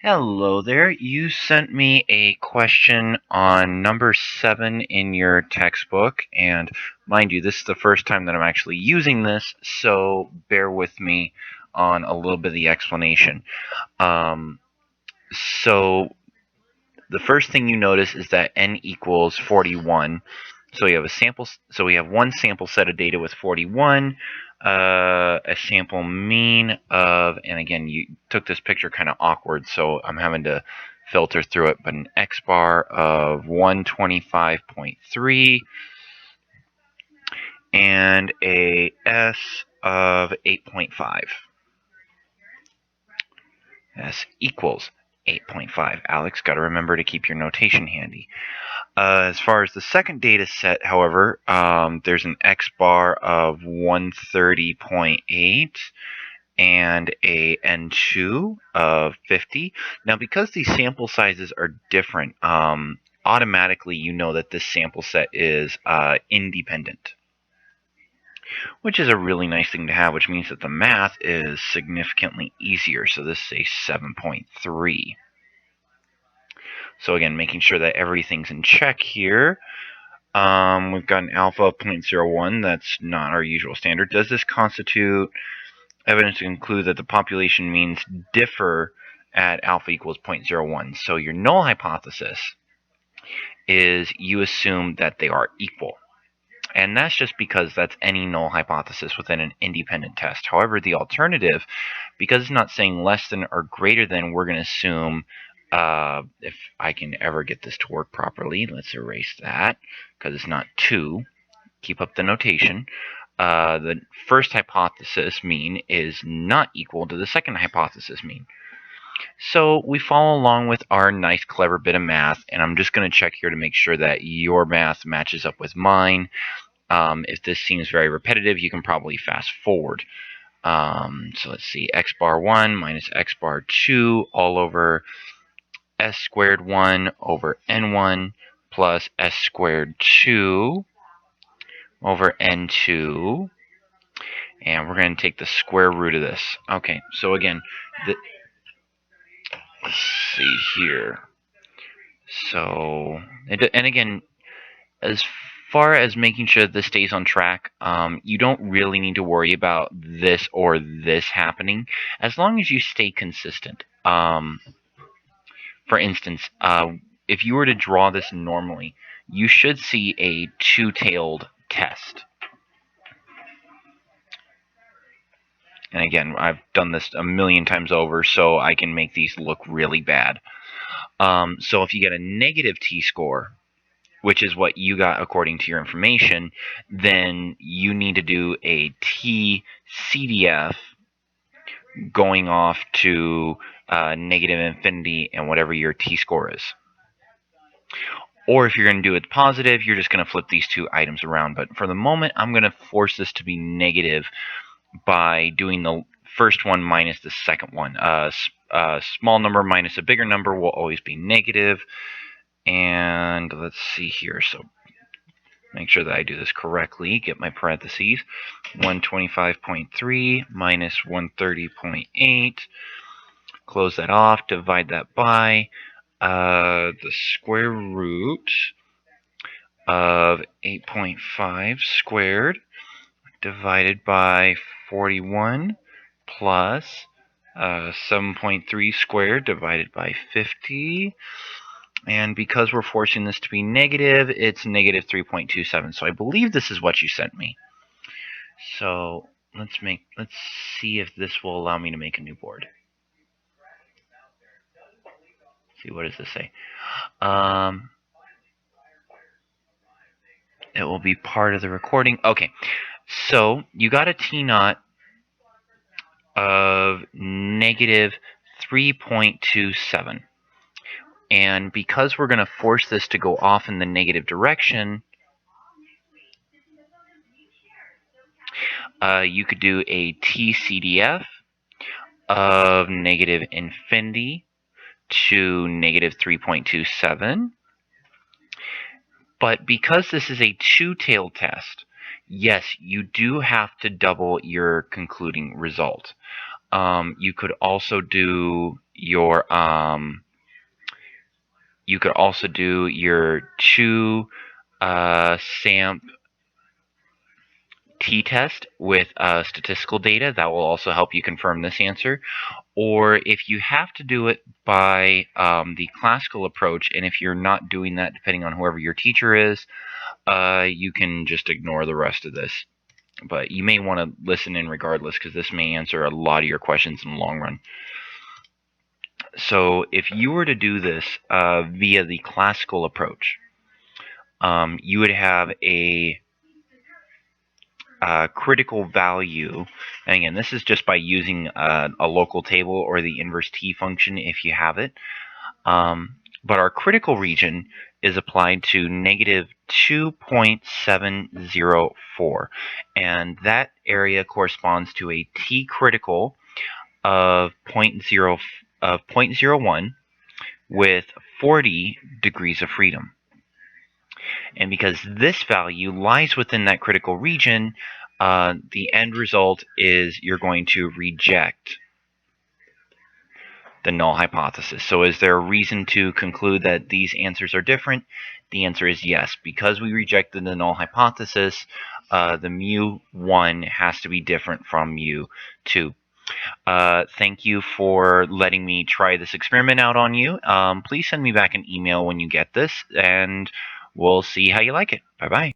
Hello there. You sent me a question on number 7 in your textbook, and mind you, this is the first time that I'm actually using this, so bear with me on a little bit of the explanation. So the first thing you notice is that n equals 41. So we have one sample set of data with 41, a sample mean of, and again, you took this picture kind of awkward, so I'm having to filter through it, but an X bar of 125.3 and a S of 8.5. S equals 8.5. Alex, got to remember to keep your notation handy. As far as the second data set, however, there's an X bar of 130.8 and a N2 of 50. Now, because these sample sizes are different, automatically you know that this sample set is independent, which is a really nice thing to have, which means that the math is significantly easier. So this is a 7.3. So again, making sure that everything's in check here. We've got an alpha of 0.01. That's not our usual standard. Does this constitute evidence to conclude that the population means differ at alpha equals 0.01? So your null hypothesis is you assume that they are equal. And that's just because that's any null hypothesis within an independent test. However, the alternative, because it's not saying less than or greater than, we're going to assume, if I can ever get this to work properly, let's erase that, because it's not 2. Keep up the notation. The first hypothesis mean is not equal to the second hypothesis mean. So we follow along with our nice, clever bit of math, and I'm just going to check here to make sure that your math matches up with mine. If this seems very repetitive, you can probably fast forward. So let's see, x bar 1 minus x bar 2 all over s squared 1 over n1 plus s squared 2 over n2. And we're going to take the square root of this. Okay, so again, let's see here. So, and again, as far as making sure that this stays on track, you don't really need to worry about this or this happening, as long as you stay consistent. For instance, if you were to draw this normally, you should see a two-tailed test. And again, I've done this a million times over, so I can make these look really bad. So if you get a negative t-score, which is what you got according to your information, then you need to do a t-CDF going off to negative infinity and whatever your t-score is. Or if you're going to do it positive, you're just going to flip these two items around. But for the moment, I'm going to force this to be negative by doing the first one minus the second one. A small number minus a bigger number will always be negative. And let's see here. So make sure that I do this correctly. Get my parentheses. 125.3 minus 130.8. Close that off. Divide that by the square root of 8.5 squared divided by 41 plus 7.3 squared divided by 50. And because we're forcing this to be negative, it's negative 3.27. So I believe this is what you sent me. So let's see if this will allow me to make a new board. Let's see, what does this say? It will be part of the recording. Okay, so you got a T0 of negative 3.27. And because we're going to force this to go off in the negative direction, you could do a t-CDF of negative infinity to negative 3.27. But because this is a two-tailed test, yes, you do have to double your concluding result. You could also do your you could also do your Chu SAMP t-test with statistical data. That will also help you confirm this answer. Or if you have to do it by the classical approach, and if you're not doing that, depending on whoever your teacher is, you can just ignore the rest of this. But you may want to listen in regardless, because this may answer a lot of your questions in the long run. So if you were to do this via the classical approach, you would have a critical value, and again, this is just by using a local table or the inverse t function if you have it. But our critical region is applied to negative 2.704, and that area corresponds to a t critical of 0.01 with 40 degrees of freedom. And because this value lies within that critical region, the end result is you're going to reject the null hypothesis. So is there a reason to conclude that these answers are different? The answer is yes. Because we rejected the null hypothesis, the mu1 has to be different from mu2. Thank you for letting me try this experiment out on you. Please send me back an email when you get this, and we'll see how you like it. Bye-bye.